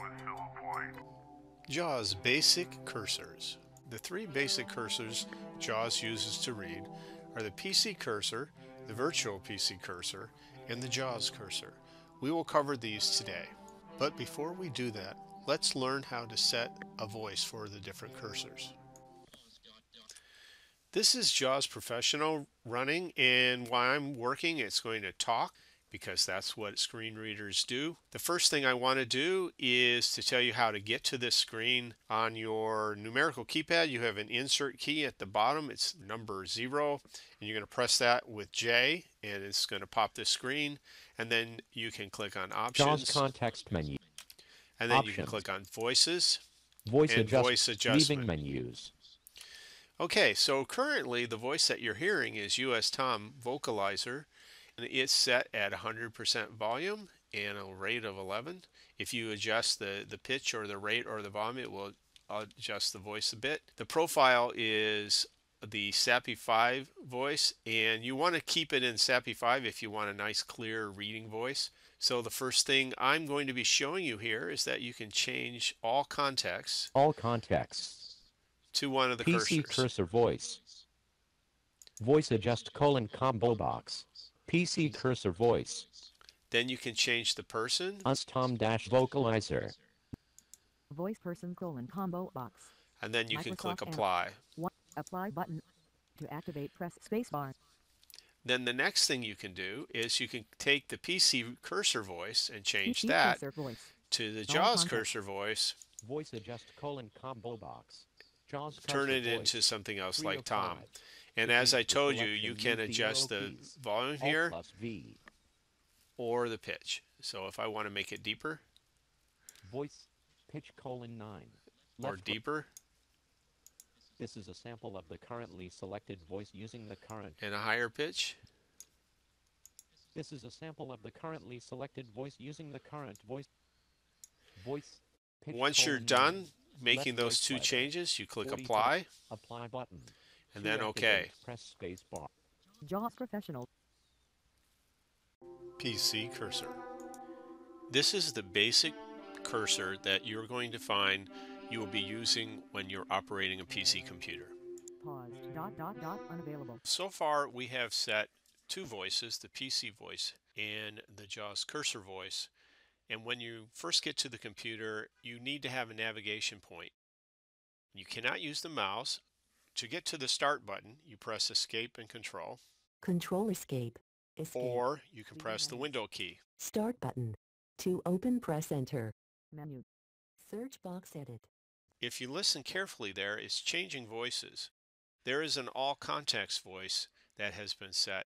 with Phillip White. JAWS Basic Cursors. The three basic cursors JAWS uses to read are the PC cursor, the virtual PC cursor, and the JAWS cursor. We will cover these today. But before we do that, let's learn how to set a voice for the different cursors. This is JAWS Professional running, and while I'm working, it's going to talk because that's what screen readers do. The first thing I want to do is to tell you how to get to this screen. On your numerical keypad, you have an insert key at the bottom. It's number 0, and you're going to press that with J, and it's going to pop this screen. And then you can click on JAWS Options, context menu. and then you can Options. click on Voices Voice and Voice leaving Adjustment. menus. Okay, so currently the voice that you're hearing is US Tom Vocalizer, and it's set at 100% volume and a rate of 11. If you adjust the pitch or the rate or the volume, it will adjust the voice a bit. The profile is the SAPI 5 voice, and you want to keep it in SAPI 5 if you want a nice clear reading voice. So the first thing I'm going to be showing you here is that you can change all contexts to one of the PC cursors. cursor voice. Voice adjust : combo box. PC cursor voice. Then you can change the person, US Tom Vocalizer. Voice person : combo box. and then you can click Microsoft apply. Apply button. To activate, press spacebar. Then the next thing you can do is you can take the PC cursor voice and change PC that cursor voice. to the All JAWS context. cursor voice. Voice adjust : combo box. JAWS Turn cursor it voice. into something else 3 like of Tom. 5. And To as I change the told you, selection, you can use the adjust arrow the keys. volume Alt here plus V. or the pitch. So if I want to make it deeper Voice pitch : 9. or Left. deeper This is a sample of the currently selected voice using the current. and a higher pitch, This is a sample of the currently selected voice using the current voice. Voice pitch : once you're 9. done making Left those voice two slider. changes, you click 40 apply Apply button. and To then activate, OK. Press space bar. JAWS Professional. PC cursor. This is the basic cursor that you're going to find you will be using when you're operating a PC computer. Pause. Unavailable. So far we have set two voices, the PC voice and the JAWS cursor voice. And when you first get to the computer, you need to have a navigation point. You cannot use the mouse. To get to the start button, you press escape and control, Control escape. Escape. or you can press the window key. Start button. To open, press enter. Menu. Search box edit. If you listen carefully there, it's changing voices. There is an all context voice that has been set,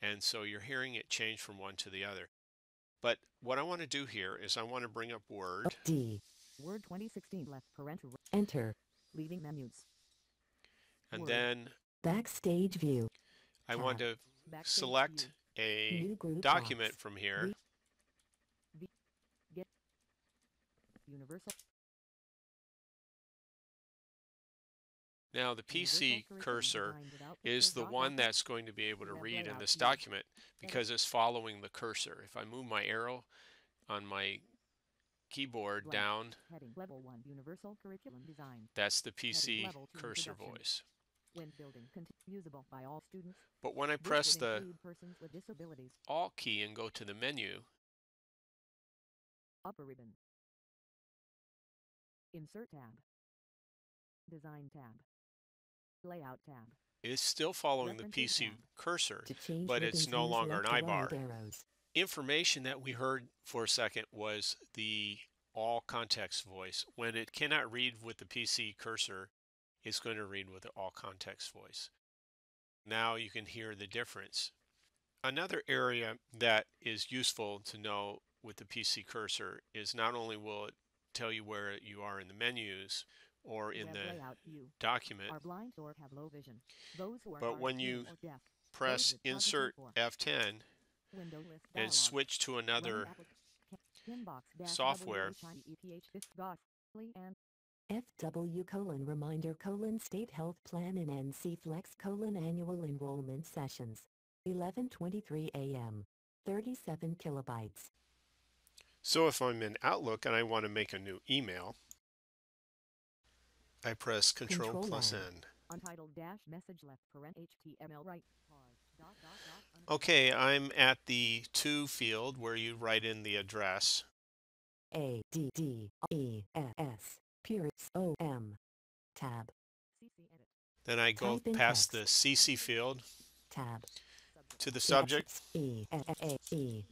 and so you're hearing it change from one to the other. But what I want to do here is I want to bring up Word, D. Word 2016 left parental. Enter. Leaving menus. and Word. then Backstage view. I want to Backstage select view. a New group document box. from here. Get. Universal. Now the PC Universal curriculum cursor designed without is pictures, the dot one dots. that's going to be able to Web read in layout this view. document because it's following the cursor. If I move my arrow on my keyboard Blank. down, Heading level 1 Universal curriculum design. that's the PC level 2 cursor introduction. voice. When building usable by all students. But when I This press would the include persons with disabilities. Alt key and go to the menu, Upper ribbon. Insert tab. Design tab. Layout tab. it's still following the Referencing PC tab. cursor, To change but it's ribbons, no use longer an left or I-bar. right arrows. Information that we heard for a second was the all context voice. When it cannot read with the PC cursor, it's going to read with the all context voice. Now you can hear the difference. Another area that is useful to know with the PC cursor is not only will it tell you where you are in the menus or in Web the layout view. document, Are blind or have low vision. Those who are but hard when of you hearing or deaf. press Those with insert cognitive F10 Window list and dialog. switch to another Inbox dash software. and FW : reminder : state health plan and NC Flex : annual enrollment sessions. 11:23 a.m. 37 kilobytes. So if I'm in Outlook and I want to make a new email, I press Control plus Control N. Untitled dash message left paren HTML right pause Okay, I'm at the to field where you write in the address. ADDES Pierce OM tab CC edit Then I go Type in past the text CC field tab to the subject subject, E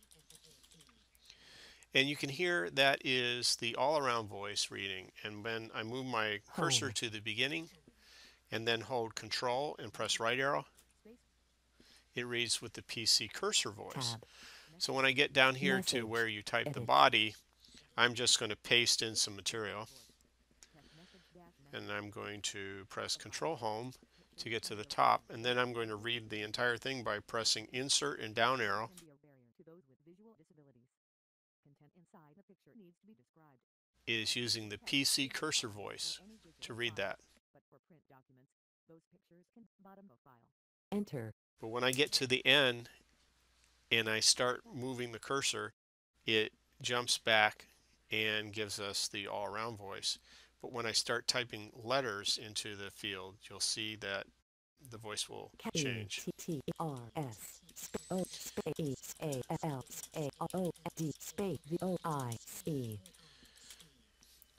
and you can hear that is the all-around voice reading. And when I move my cursor home to the beginning and then hold Control and press right arrow, space it reads with the PC cursor voice. tab So when I get down here to message where you type the edit body, I'm just going to paste in some material, press message dash and message I'm going to press Control Home to get to the top, and then I'm going to read the entire thing by pressing Insert and down arrow. can be a barrier to those with visual disabilities. Content inside the picture needs to be described. It is using the PC cursor voice to read that. But for print documents, those pictures can bottom of file. enter But when I get to the end and I start moving the cursor, it jumps back and gives us the all-around voice. But when I start typing letters into the field, you'll see that the voice will change. TTRS O space ALSAOD space VOICE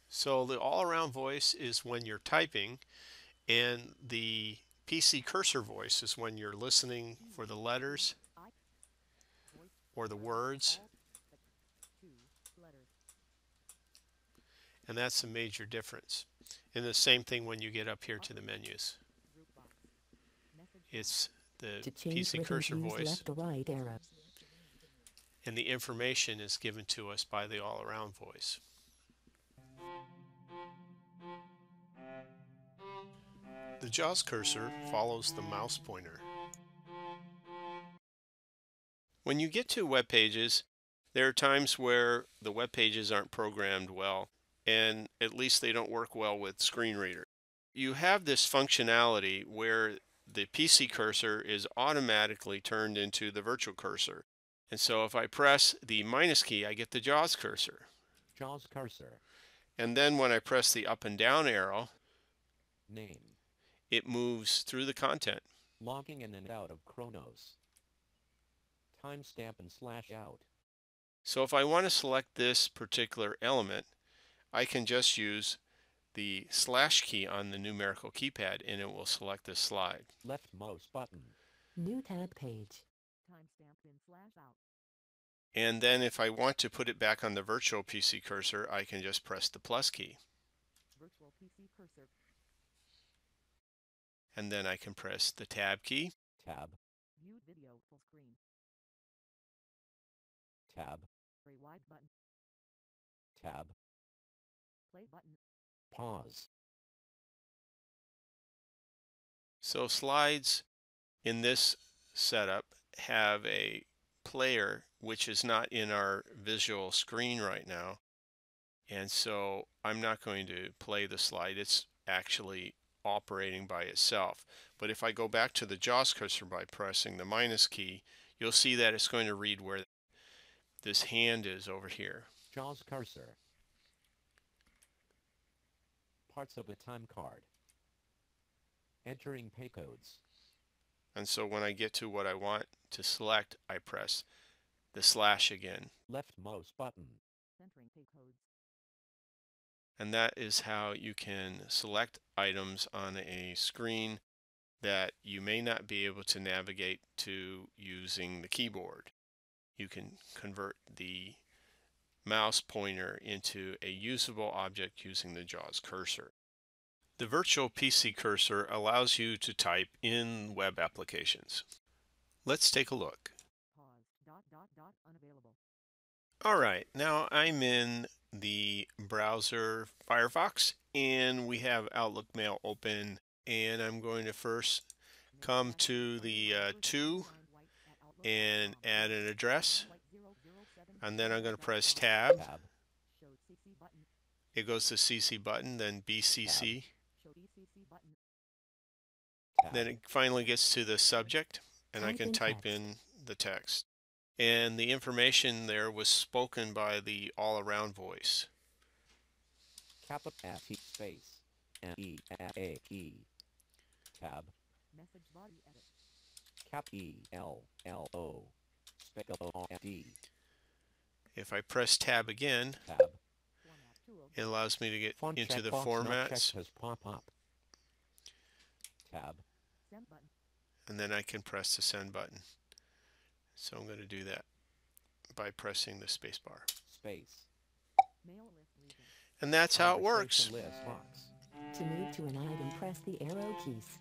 So the all-around voice is when you're typing, and the PC cursor voice is when you're listening for the letters I voice or the words, all but two letters. and that's a major difference. And the same thing when you get up here to the menus. Group box. Message It's the to change PC rhythm cursor use voice, left or right arrow and the information is given to us by the all-around voice. The JAWS cursor follows the mouse pointer. When you get to web pages, there are times where the web pages aren't programmed well, and at least they don't work well with screen reader. You have this functionality where the PC cursor is automatically turned into the virtual cursor. And so if I press the minus key, I get the JAWS cursor. JAWS cursor. And then when I press the up and down arrow, Name. it moves through the content. Logging in and out of Chronos. Timestamp and /out. So if I want to select this particular element, I can just use the slash key on the numerical keypad and it will select this slide. Left mouse button. new tab page timestamp in /out. And then if I want to put it back on the virtual PC cursor, I can just press the plus key. Virtual PC cursor. And then I can press the tab key. Tab. Viewed video full screen. Tab. Rewind button. Tab. Play button. Pause. So slides in this setup have a player which is not in our visual screen right now. And so I'm not going to play the slide. It's actually operating by itself. But if I go back to the JAWS cursor by pressing the minus key, you'll see that it's going to read where this hand is over here. JAWS cursor. Parts of a time card. Entering pay codes. And so when I get to what I want to select, I press the slash again. Left mouse button. Entering pay codes. And that is how you can select items on a screen that you may not be able to navigate to using the keyboard. You can convert the mouse pointer into a usable object using the JAWS cursor. The virtual PC cursor allows you to type in web applications. Let's take a look. Pause. Unavailable. All right, now I'm in the browser Firefox and we have Outlook Mail open, and I'm going to first come to the to and add an address, and then I'm going to press tab. Tab. Show CC button. It goes to CC button, then BCC. Show BCC button. Tab. Then it finally gets to the subject, and I Type can in type text. in the text. and the information there was spoken by the all-around voice. Cap F T space N E A E tab Message body edit. cap E L L O space O D If I press tab again, tab Format tool. it allows me to get font into the checkbox not formats, checked has pop up tab Send button. and then I can press the send button. So I'm going to do that by pressing the space bar. space Mail list region. And that's how it works. conversation list box To move to an item, press the arrow keys.